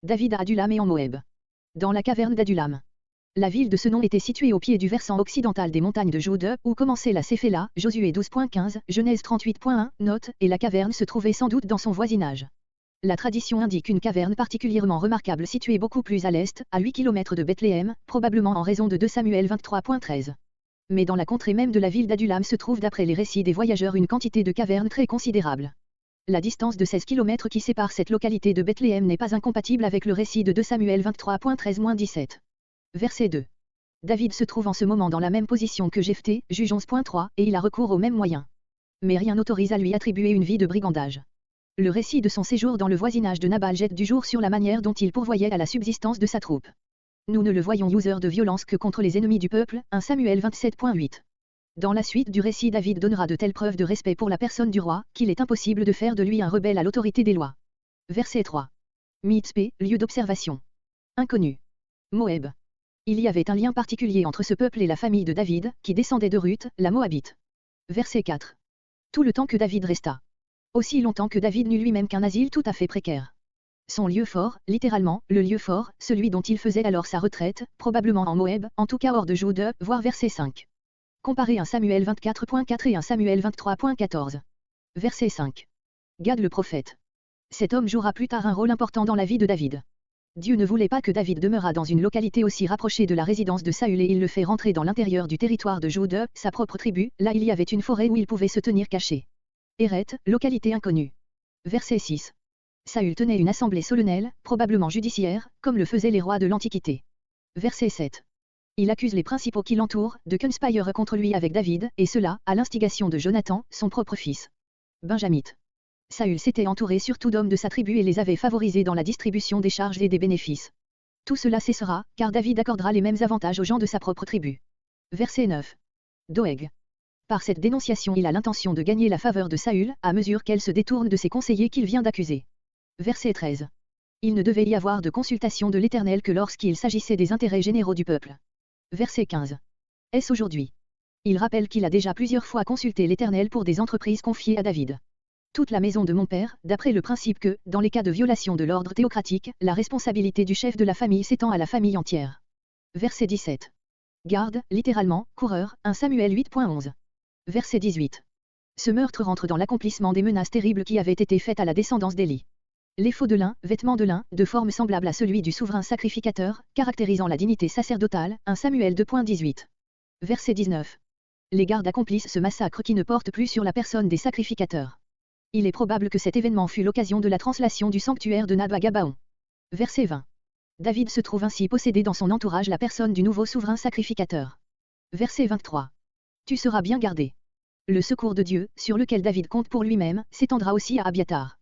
David à Adullam et en Moab. Dans la caverne d'Adullam. La ville de ce nom était située au pied du versant occidental des montagnes de Jude, où commençait la Séphéla, Josué 12.15, Genèse 38.1, note, et la caverne se trouvait sans doute dans son voisinage. La tradition indique une caverne particulièrement remarquable située beaucoup plus à l'est, à 8 km de Bethléem, probablement en raison de 2 Samuel 23.13. Mais dans la contrée même de la ville d'Adullam se trouve d'après les récits des voyageurs une quantité de cavernes très considérable. La distance de 16 km qui sépare cette localité de Bethléem n'est pas incompatible avec le récit de 2 Samuel 23.13-17. Verset 2. David se trouve en ce moment dans la même position que Jephthé, Juge 11.3, et il a recours aux mêmes moyens. Mais rien n'autorise à lui attribuer une vie de brigandage. Le récit de son séjour dans le voisinage de Nabal jette du jour sur la manière dont il pourvoyait à la subsistance de sa troupe. Nous ne le voyons user de violence que contre les ennemis du peuple, 1 Samuel 27.8. Dans la suite du récit, David donnera de telles preuves de respect pour la personne du roi, qu'il est impossible de faire de lui un rebelle à l'autorité des lois. Verset 3. Mitzpé, lieu d'observation. Inconnu. Moab. Il y avait un lien particulier entre ce peuple et la famille de David, qui descendait de Ruth, la Moabite. Verset 4. Tout le temps que David resta. Aussi longtemps que David n'eut lui-même qu'un asile tout à fait précaire. Son lieu fort, littéralement, le lieu fort, celui dont il faisait alors sa retraite, probablement en Moab, en tout cas hors de Jude, voire verset 5. Comparez 1 Samuel 24.4 et 1 Samuel 23.14. Verset 5. Gad le prophète. Cet homme jouera plus tard un rôle important dans la vie de David. Dieu ne voulait pas que David demeurât dans une localité aussi rapprochée de la résidence de Saül et il le fait rentrer dans l'intérieur du territoire de Jude, sa propre tribu, là il y avait une forêt où il pouvait se tenir caché. Héret, localité inconnue. Verset 6. Saül tenait une assemblée solennelle, probablement judiciaire, comme le faisaient les rois de l'Antiquité. Verset 7. Il accuse les principaux qui l'entourent, de conspirer contre lui avec David, et cela, à l'instigation de Jonathan, son propre fils. Benjamite. Saül s'était entouré surtout d'hommes de sa tribu et les avait favorisés dans la distribution des charges et des bénéfices. Tout cela cessera, car David accordera les mêmes avantages aux gens de sa propre tribu. Verset 9. Doeg. Par cette dénonciation il a l'intention de gagner la faveur de Saül, à mesure qu'elle se détourne de ses conseillers qu'il vient d'accuser. Verset 13. Il ne devait y avoir de consultation de l'Éternel que lorsqu'il s'agissait des intérêts généraux du peuple. Verset 15. Est-ce aujourd'hui? Il rappelle qu'il a déjà plusieurs fois consulté l'Éternel pour des entreprises confiées à David. Toute la maison de mon père, d'après le principe que, dans les cas de violation de l'ordre théocratique, la responsabilité du chef de la famille s'étend à la famille entière. Verset 17. Garde, littéralement, coureur, 1 Samuel 8.11. Verset 18. Ce meurtre rentre dans l'accomplissement des menaces terribles qui avaient été faites à la descendance d'Élie. L'éphod de lin, vêtements de lin, de forme semblable à celui du souverain sacrificateur, caractérisant la dignité sacerdotale, 1 Samuel 2.18. Verset 19. Les gardes accomplissent ce massacre qui ne porte plus sur la personne des sacrificateurs. Il est probable que cet événement fut l'occasion de la translation du sanctuaire de Nab à Gabaon. Verset 20. David se trouve ainsi possédé dans son entourage la personne du nouveau souverain sacrificateur. Verset 23. Tu seras bien gardé. Le secours de Dieu, sur lequel David compte pour lui-même, s'étendra aussi à Abiatar.